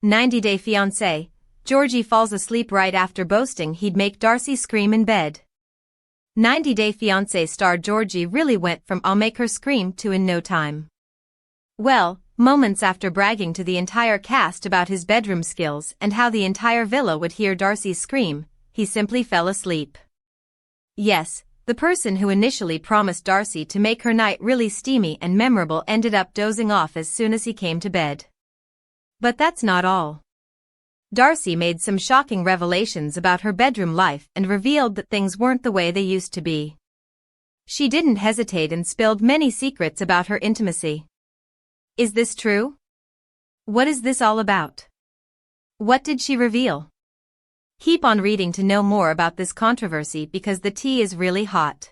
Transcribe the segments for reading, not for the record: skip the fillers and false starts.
90-Day Fiancé, Georgie falls asleep right after boasting he'd make Darcy scream in bed. 90-Day Fiancé star Georgie really went from "I'll make her scream" to "in no time." Well, moments after bragging to the entire cast about his bedroom skills and how the entire villa would hear Darcy scream, he simply fell asleep. Yes, the person who initially promised Darcy to make her night really steamy and memorable ended up dozing off as soon as he came to bed. But that's not all. Darcy made some shocking revelations about her bedroom life and revealed that things weren't the way they used to be. She didn't hesitate and spilled many secrets about her intimacy. Is this true? What is this all about? What did she reveal? Keep on reading to know more about this controversy because the tea is really hot.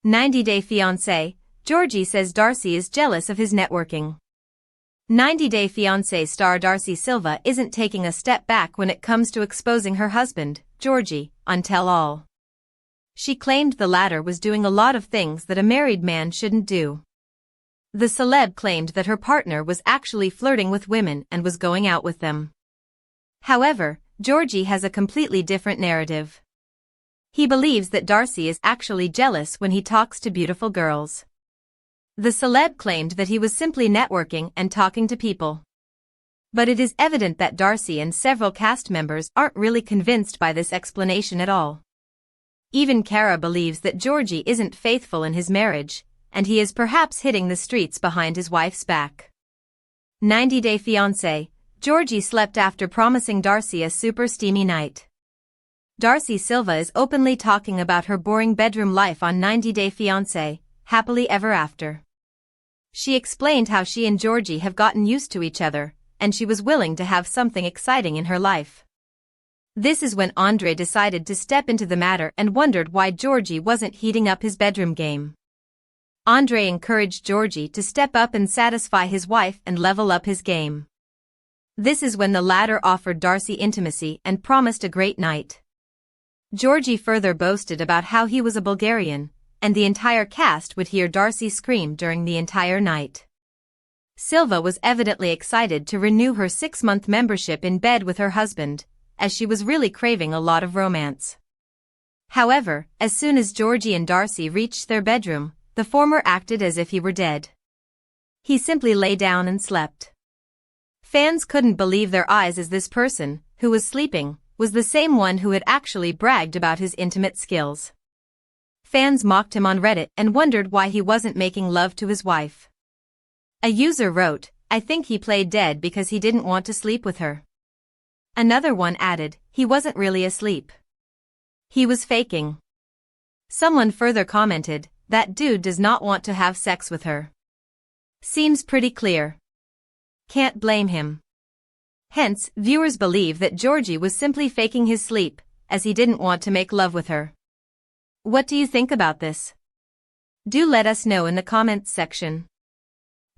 90-Day Fiancé, Georgie says Darcy is jealous of his networking. 90-Day Fiancé star Darcey Silva isn't taking a step back when it comes to exposing her husband, Georgie, on Tell All. She claimed the latter was doing a lot of things that a married man shouldn't do. The celeb claimed that her partner was actually flirting with women and was going out with them. However, Georgie has a completely different narrative. He believes that Darcy is actually jealous when he talks to beautiful girls. The celeb claimed that he was simply networking and talking to people. But it is evident that Darcy and several cast members aren't really convinced by this explanation at all. Even Cara believes that Georgie isn't faithful in his marriage, and he is perhaps hitting the streets behind his wife's back. 90-Day Fiancé, Georgie slept after promising Darcy a super steamy night. Darcey Silva is openly talking about her boring bedroom life on 90-Day Fiancé, Happily Ever After. She explained how she and Georgie have gotten used to each other, and she was willing to have something exciting in her life. This is when Andre decided to step into the matter and wondered why Georgie wasn't heating up his bedroom game. Andre encouraged Georgie to step up and satisfy his wife and level up his game. This is when the latter offered Darcy intimacy and promised a great night. Georgie further boasted about how he was a Bulgarian, and the entire cast would hear Darcy scream during the entire night. Silva was evidently excited to renew her 6-month membership in bed with her husband, as she was really craving a lot of romance. However, as soon as Georgie and Darcy reached their bedroom, the former acted as if he were dead. He simply lay down and slept. Fans couldn't believe their eyes as this person, who was sleeping, was the same one who had actually bragged about his intimate skills. Fans mocked him on Reddit and wondered why he wasn't making love to his wife. A user wrote, "I think he played dead because he didn't want to sleep with her." Another one added, "He wasn't really asleep. He was faking." Someone further commented, "That dude does not want to have sex with her." Seems pretty clear. Can't blame him. Hence, viewers believe that Georgie was simply faking his sleep, as he didn't want to make love with her. What do you think about this? Do let us know in the comments section.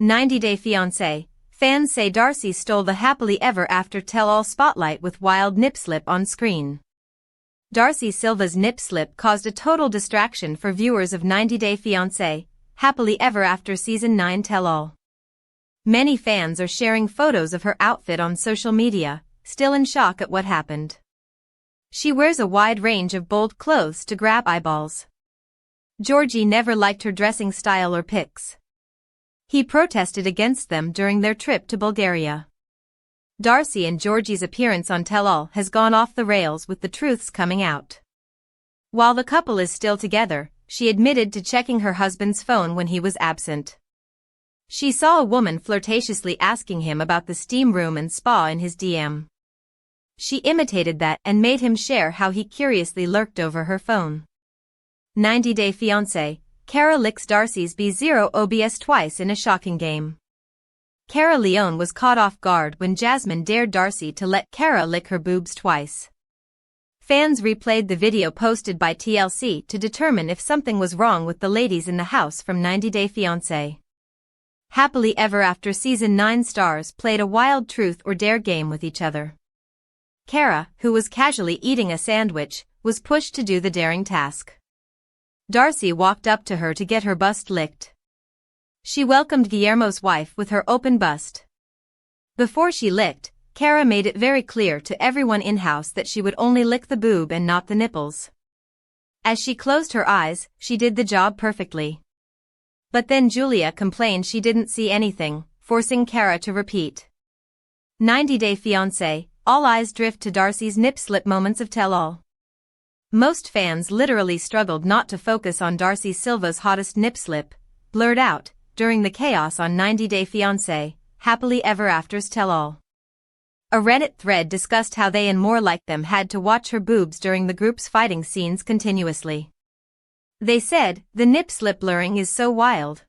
90-Day Fiancé, fans say Darcy stole the happily ever after tell-all spotlight with wild nip slip on screen. Darcey Silva's nip slip caused a total distraction for viewers of 90-Day Fiancé, Happily Ever After Season 9 tell-all. Many fans are sharing photos of her outfit on social media, still in shock at what happened. She wears a wide range of bold clothes to grab eyeballs. Georgie never liked her dressing style or pics. He protested against them during their trip to Bulgaria. Darcy and Georgie's appearance on Tell All has gone off the rails with the truths coming out. While the couple is still together, she admitted to checking her husband's phone when he was absent. She saw a woman flirtatiously asking him about the steam room and spa in his DM. She imitated that and made him share how he curiously lurked over her phone. 90-Day Fiancé, Cara licks Darcy's B0 OBS twice in a shocking game. Cara Leone was caught off guard when Jasmine dared Darcy to let Cara lick her boobs twice. Fans replayed the video posted by TLC to determine if something was wrong with the ladies in the house from 90-Day Fiancé. Happily Ever After Season 9 stars played a wild truth or dare game with each other. Cara, who was casually eating a sandwich, was pushed to do the daring task. Darcy walked up to her to get her bust licked. She welcomed Guillermo's wife with her open bust. Before she licked, Kara made it very clear to everyone in-house that she would only lick the boob and not the nipples. As she closed her eyes, she did the job perfectly. But then Julia complained she didn't see anything, forcing Kara to repeat. 90-Day Fiancé, all eyes drift to Darcy's nip-slip moments of tell-all. Most fans literally struggled not to focus on Darcey Silva's hottest nip-slip, blurred out, during the chaos on 90-Day Fiancé, Happily Ever After's tell-all. A Reddit thread discussed how they and more like them had to watch her boobs during the group's fighting scenes continuously. They said, the nip-slip blurring is so wild.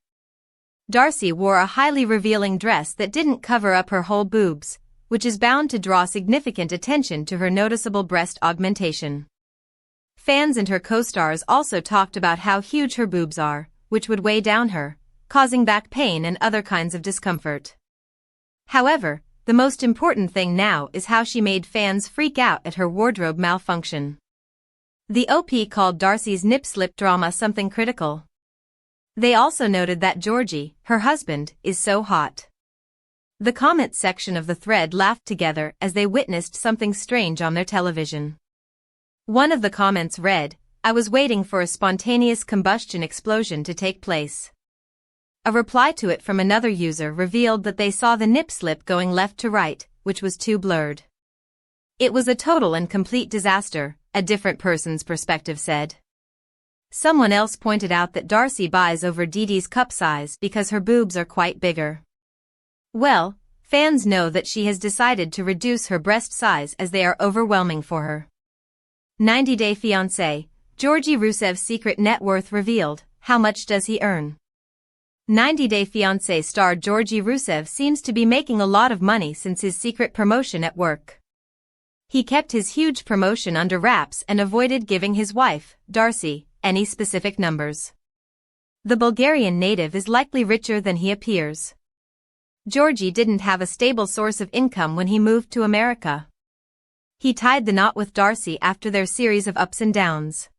Darcy wore a highly revealing dress that didn't cover up her whole boobs, which is bound to draw significant attention to her noticeable breast augmentation. Fans and her co-stars also talked about how huge her boobs are, which would weigh down her, causing back pain and other kinds of discomfort. However, the most important thing now is how she made fans freak out at her wardrobe malfunction. The OP called Darcy's nip-slip drama something critical. They also noted that Georgie, her husband, is so hot. The comments section of the thread laughed together as they witnessed something strange on their television. One of the comments read, "I was waiting for a spontaneous combustion explosion to take place." A reply to it from another user revealed that they saw the nip-slip going left to right, which was too blurred. It was a total and complete disaster, a different person's perspective said. Someone else pointed out that Darcy buys over Dee Dee's cup size because her boobs are quite bigger. Well, fans know that she has decided to reduce her breast size as they are overwhelming for her. 90-Day Fiancé, Georgie Rusev's secret net worth revealed. How much does he earn? 90-Day Fiancé star Georgie Rusev seems to be making a lot of money since his secret promotion at work. He kept his huge promotion under wraps and avoided giving his wife, Darcy, any specific numbers. The Bulgarian native is likely richer than he appears. Georgie didn't have a stable source of income when he moved to America. He tied the knot with Darcy after their series of ups and downs.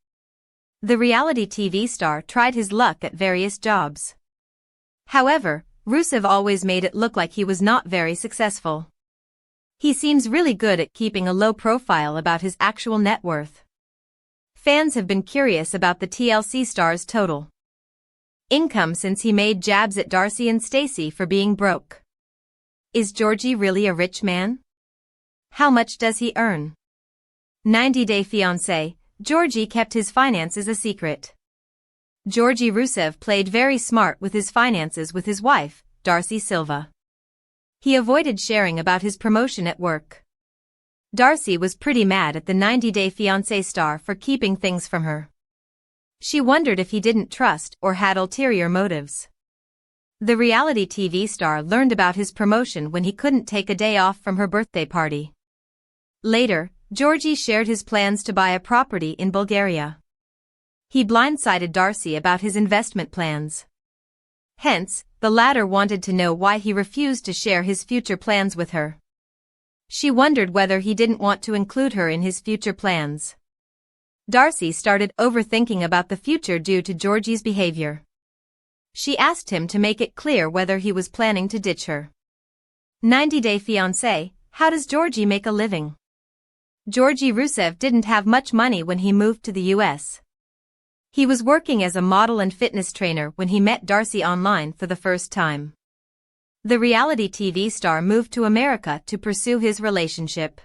The reality TV star tried his luck at various jobs. However, Rusev always made it look like he was not very successful. He seems really good at keeping a low profile about his actual net worth. Fans have been curious about the TLC star's total income since he made jabs at Darcy and Stacey for being broke. Is Georgie really a rich man? How much does he earn? 90-Day Fiancé, Georgie kept his finances a secret. Georgie Rusev played very smart with his finances with his wife, Darcey Silva. He avoided sharing about his promotion at work. Darcy was pretty mad at the 90-Day Fiancé star for keeping things from her. She wondered if he didn't trust or had ulterior motives. The reality TV star learned about his promotion when he couldn't take a day off from her birthday party. Later, Georgie shared his plans to buy a property in Bulgaria. He blindsided Darcy about his investment plans. Hence, the latter wanted to know why he refused to share his future plans with her. She wondered whether he didn't want to include her in his future plans. Darcy started overthinking about the future due to Georgie's behavior. She asked him to make it clear whether he was planning to ditch her. 90-Day Fiancé, how does Georgie make a living? Georgie Rusev didn't have much money when he moved to the US. He was working as a model and fitness trainer when he met Darcy online for the first time. The reality TV star moved to America to pursue his relationship.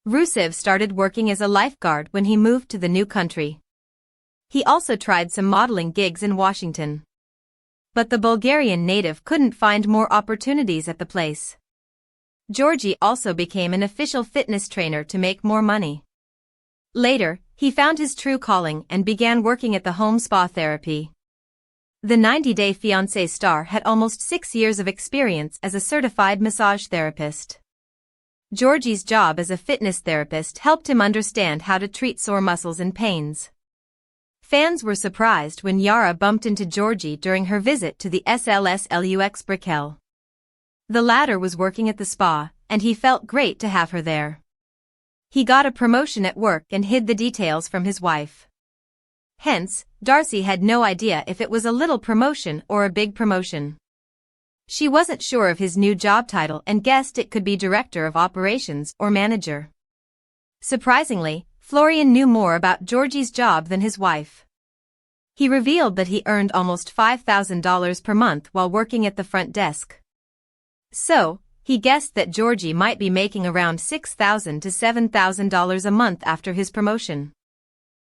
Rusev started working as a lifeguard when he moved to the new country. He also tried some modeling gigs in Washington. But the Bulgarian native couldn't find more opportunities at the place. Georgie also became an official fitness trainer to make more money. Later, he found his true calling and began working at the home spa therapy. The 90-Day Fiancé star had almost 6 years of experience as a certified massage therapist. Georgie's job as a fitness therapist helped him understand how to treat sore muscles and pains. Fans were surprised when Yara bumped into Georgie during her visit to the SLS-LUX Brickell. The latter was working at the spa, and he felt great to have her there. He got a promotion at work and hid the details from his wife. Hence, Darcy had no idea if it was a little promotion or a big promotion. She wasn't sure of his new job title and guessed it could be Director of Operations or Manager. Surprisingly, Florian knew more about Georgie's job than his wife. He revealed that he earned almost $5,000 per month while working at the front desk. So, he guessed that Georgie might be making around $6,000 to $7,000 a month after his promotion.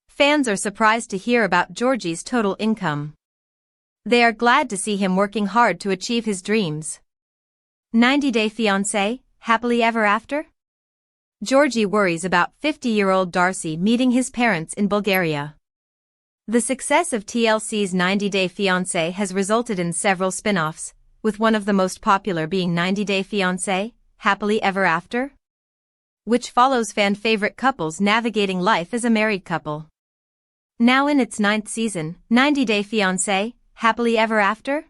Fans are surprised to hear about Georgie's total income. They are glad to see him working hard to achieve his dreams. 90-Day Fiancé, happily ever after? Georgie worries about 50-year-old Darcy meeting his parents in Bulgaria. The success of TLC's 90-Day Fiancé has resulted in several spin-offs, with one of the most popular being 90-Day Fiancé, Happily Ever After, which follows fan-favorite couples navigating life as a married couple. Now in its 9th season, 90-Day Fiancé, Happily Ever After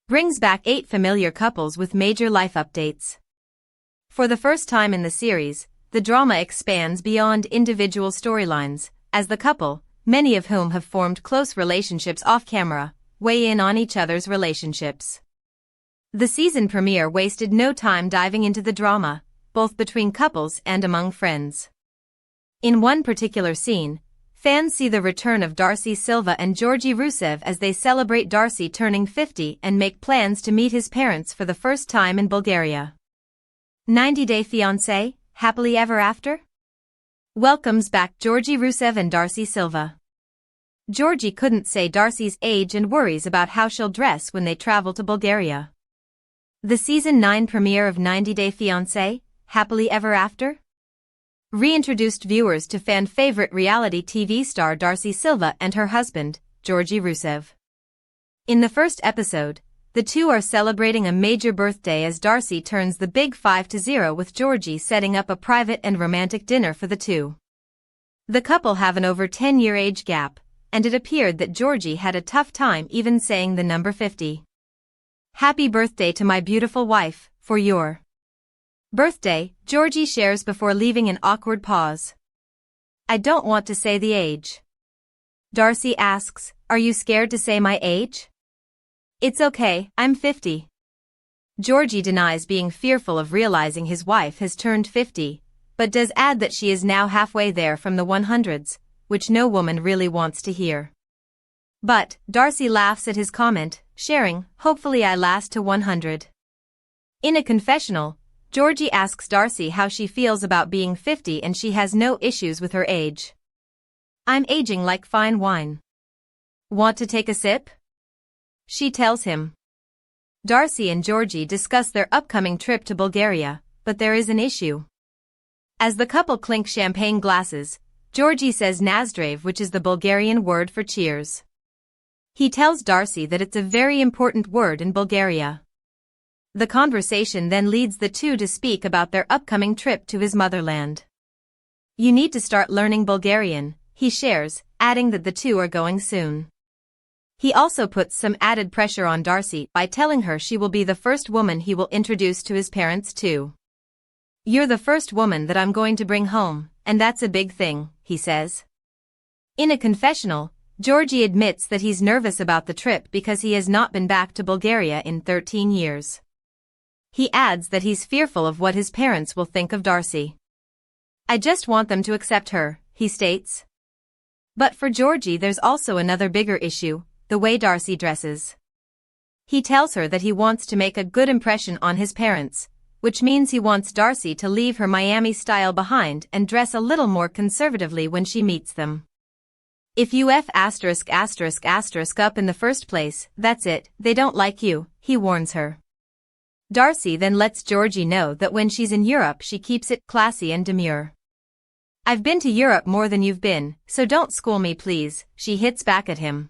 brings back 8 familiar couples with major life updates. For the first time in the series, the drama expands beyond individual storylines, as the couple, many of whom have formed close relationships off-camera, weigh in on each other's relationships. The season premiere wasted no time diving into the drama, both between couples and among friends. In one particular scene, fans see the return of Darcey Silva and Georgie as they celebrate Darcy turning 50 and make plans to meet his parents for the first time in Bulgaria. 90-Day Fiancé, Happily Ever After welcomes back Georgie and Darcey Silva. Georgie couldn't say Darcy's age and worries about how she'll dress when they travel to Bulgaria. The Season 9 premiere of 90-Day Fiancé, Happily Ever After reintroduced viewers to fan-favorite reality TV star Darcey Silva and her husband, Georgie. In the first episode, the two are celebrating a major birthday as Darcy turns the big 5-0 with Georgie setting up a private and romantic dinner for the two. The couple have an over 10-year age gap, and it appeared that Georgie had a tough time even saying the number 50. Happy birthday to my beautiful wife, for your birthday, Georgie shares before leaving an awkward pause. I don't want to say the age. Darcy asks, are you scared to say my age? It's okay, I'm 50. Georgie denies being fearful of realizing his wife has turned 50, but does add that she is now halfway there from the 100s, which no woman really wants to hear. But, Darcy laughs at his comment, sharing, hopefully I last to 100. In a confessional, Georgie asks Darcy how she feels about being 50 and she has no issues with her age. I'm aging like fine wine. Want to take a sip? She tells him. Darcy and Georgie discuss their upcoming trip to Bulgaria, but there is an issue. As the couple clink champagne glasses, Georgie says nazdrav, which is the Bulgarian word for cheers. He tells Darcy that it's a very important word in Bulgaria. The conversation then leads the two to speak about their upcoming trip to his motherland. You need to start learning Bulgarian, he shares, adding that the two are going soon. He also puts some added pressure on Darcy by telling her she will be the first woman he will introduce to his parents too. You're the first woman that I'm going to bring home, and that's a big thing, he says. In a confessional, Georgie admits that he's nervous about the trip because he has not been back to Bulgaria in 13 years. He adds that he's fearful of what his parents will think of Darcy. I just want them to accept her, he states. But for Georgie there's also another bigger issue, the way Darcy dresses. He tells her that he wants to make a good impression on his parents, which means he wants Darcy to leave her Miami style behind and dress a little more conservatively when she meets them. If you F*** up in the first place, that's it, they don't like you, he warns her. Darcy then lets Georgie know that when she's in Europe she keeps it classy and demure. I've been to Europe more than you've been, so don't school me please, she hits back at him.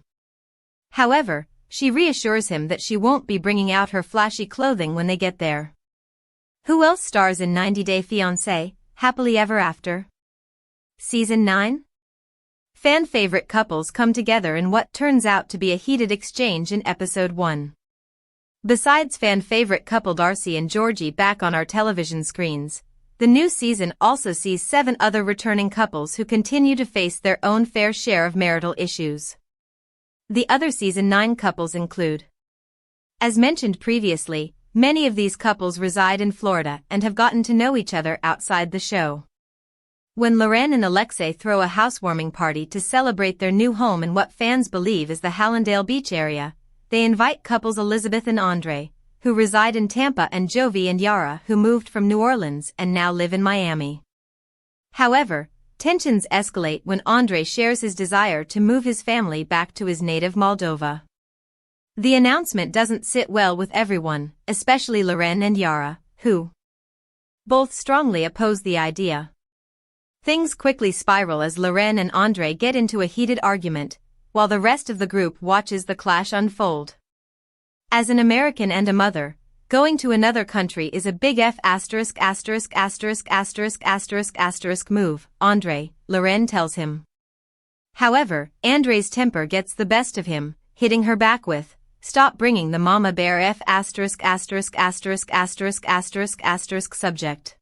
However, she reassures him that she won't be bringing out her flashy clothing when they get there. Who else stars in 90-Day Fiancé, Happily Ever After? Season 9? Fan-favorite couples come together in what turns out to be a heated exchange in Episode 1. Besides fan-favorite couple Darcy and Georgie back on our television screens, the new season also sees 7 other returning couples who continue to face their own fair share of marital issues. The other Season 9 couples include As mentioned previously, many of these couples reside in Florida and have gotten to know each other outside the show. When Florian and Alexei throw a housewarming party to celebrate their new home in what fans believe is the Hallandale Beach area, they invite couples Elizabeth and Andre, who reside in Tampa, and Jovi and Yara, who moved from New Orleans and now live in Miami. However, tensions escalate when Andre shares his desire to move his family back to his native Moldova. The announcement doesn't sit well with everyone, especially Florian and Yara, who both strongly oppose the idea. Things quickly spiral as Florian and Andre get into a heated argument, while the rest of the group watches the clash unfold. As an American and a mother, going to another country is a big move, Andre, Florian tells him. However, Andre's temper gets the best of him, hitting her back with, "Stop bringing the mama bear subject."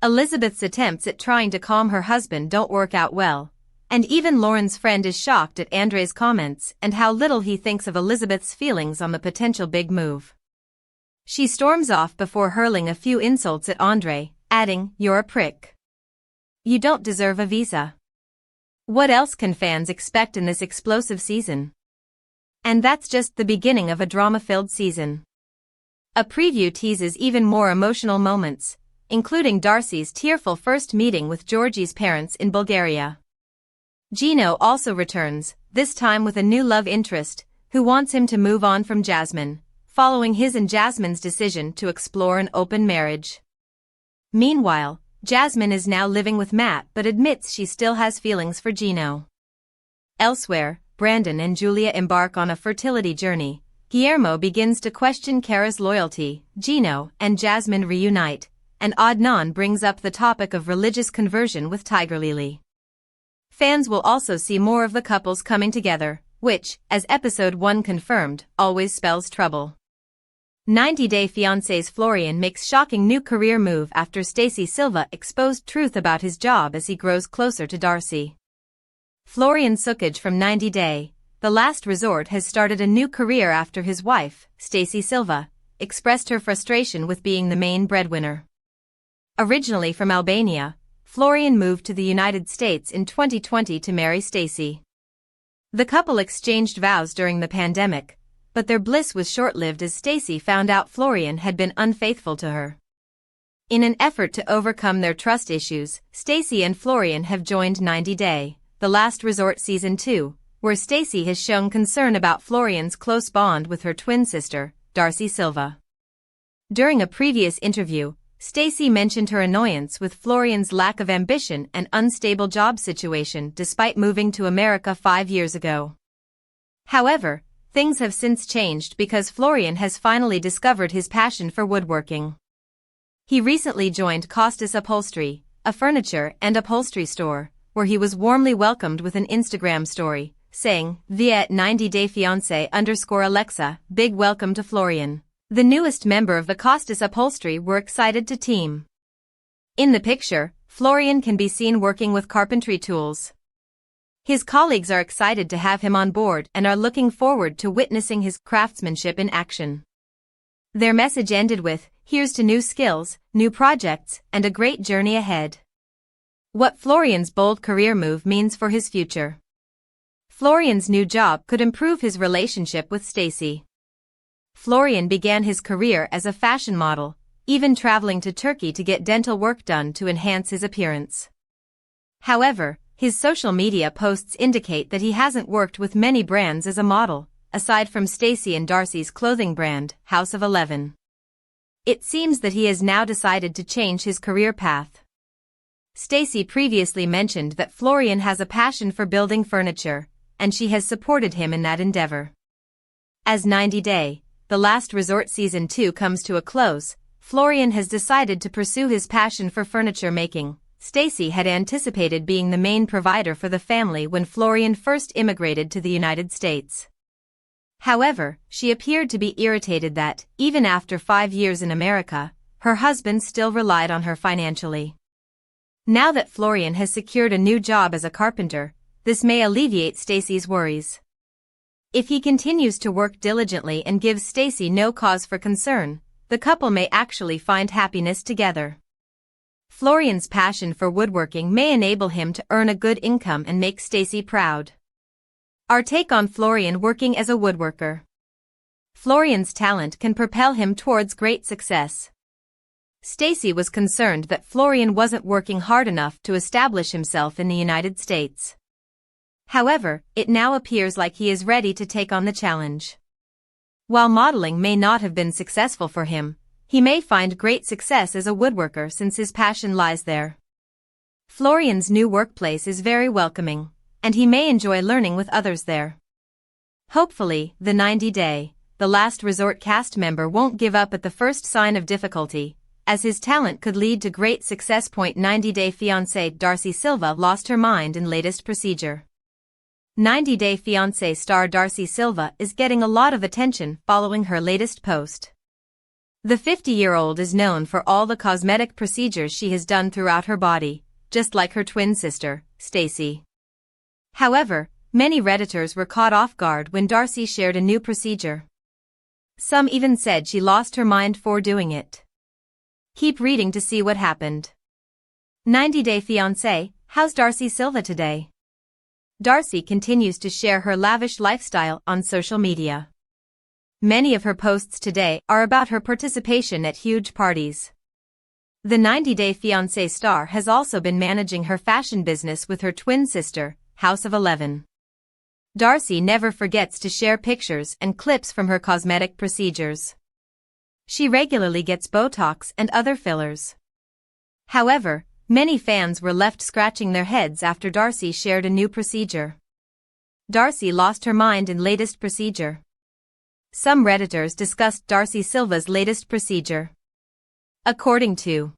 Elizabeth's attempts at trying to calm her husband don't work out well, and even Lauren's friend is shocked at Andre's comments and how little he thinks of Elizabeth's feelings on the potential big move. She storms off before hurling a few insults at Andre, adding, "You're a prick. You don't deserve a visa." What else can fans expect in this explosive season? And that's just the beginning of a drama-filled season. A preview teases even more emotional moments, including Darcy's tearful first meeting with Georgie's parents in Bulgaria. Gino also returns, this time with a new love interest, who wants him to move on from Jasmine, following his and Jasmine's decision to explore an open marriage. Meanwhile, Jasmine is now living with Matt but admits she still has feelings for Gino. Elsewhere, Brandon and Julia embark on a fertility journey. Guillermo begins to question Kara's loyalty. Gino and Jasmine reunite, and Adnan brings up the topic of religious conversion with Tiger Lily. Fans will also see more of the couples coming together, which, as episode 1 confirmed, always spells trouble. 90-Day Fiancé's Florian makes shocking new career move after Darcey Silva exposed truth about his job as he grows closer to Darcy. Florian Sukaj from 90-Day, The Last Resort has started a new career after his wife, Darcey Silva, expressed her frustration with being the main breadwinner. Originally from Albania, Florian moved to the United States in 2020 to marry Darcy. The couple exchanged vows during the pandemic, but their bliss was short-lived as Darcy found out Florian had been unfaithful to her. In an effort to overcome their trust issues, Darcy and Florian have joined 90-Day, The Last Resort Season 2, where Darcy has shown concern about Florian's close bond with her twin sister, Darcey Silva. During a previous interview, Darcy mentioned her annoyance with Florian's lack of ambition and unstable job situation despite moving to America 5 years ago. However, things have since changed because Florian has finally discovered his passion for woodworking. He recently joined Costas Upholstery, a furniture and upholstery store, where he was warmly welcomed with an Instagram story, saying, via 90-Day Fiancé_Alexa, big welcome to Florian. The newest member of the Costas Upholstery were excited to team. In the picture, Florian can be seen working with carpentry tools. His colleagues are excited to have him on board and are looking forward to witnessing his craftsmanship in action. Their message ended with, "Here's to new skills, new projects, and a great journey ahead." What Florian's bold career move means for his future. Florian's new job could improve his relationship with Darcy. Florian began his career as a fashion model, even traveling to Turkey to get dental work done to enhance his appearance. However, his social media posts indicate that he hasn't worked with many brands as a model, aside from Darcy and Darcy's clothing brand, House of 11. It seems that he has now decided to change his career path. Darcy previously mentioned that Florian has a passion for building furniture, and she has supported him in that endeavor. As 90-Day, The Last Resort Season 2 comes to a close, Florian has decided to pursue his passion for furniture making. Darcy had anticipated being the main provider for the family when Florian first immigrated to the United States. However, she appeared to be irritated that, even after 5 years in America, her husband still relied on her financially. Now that Florian has secured a new job as a carpenter, this may alleviate Darcy's worries. If he continues to work diligently and gives Stacy no cause for concern, the couple may actually find happiness together. Florian's passion for woodworking may enable him to earn a good income and make Stacy proud. Our take on Florian working as a woodworker. Florian's talent can propel him towards great success. Stacy was concerned that Florian wasn't working hard enough to establish himself in the United States. However, it now appears like he is ready to take on the challenge. While modeling may not have been successful for him, he may find great success as a woodworker since his passion lies there. Florian's new workplace is very welcoming, and he may enjoy learning with others there. Hopefully, the 90-day, the last resort cast member won't give up at the first sign of difficulty, as his talent could lead to great success. 90-day fiancé Darcey Silva lost her mind in latest procedure. 90-day fiancé star Darcey Silva is getting a lot of attention following her latest post. The 50-year-old is known for all the cosmetic procedures she has done throughout her body, just like her twin sister, Stacy. However, many Redditors were caught off guard when Darcy shared a new procedure. Some even said she lost her mind for doing it. Keep reading to see what happened. 90-day fiancé, how's Darcey Silva today? Darcy continues to share her lavish lifestyle on social media. Many of her posts today are about her participation at huge parties. The 90-day fiancé star has also been managing her fashion business with her twin sister, House of 11. Darcy never forgets to share pictures and clips from her cosmetic procedures. She regularly gets Botox and other fillers. However, many fans were left scratching their heads after Darcy shared a new procedure. Darcy lost her mind in latest procedure. Some Redditors discussed Darcey Silva's latest procedure. According to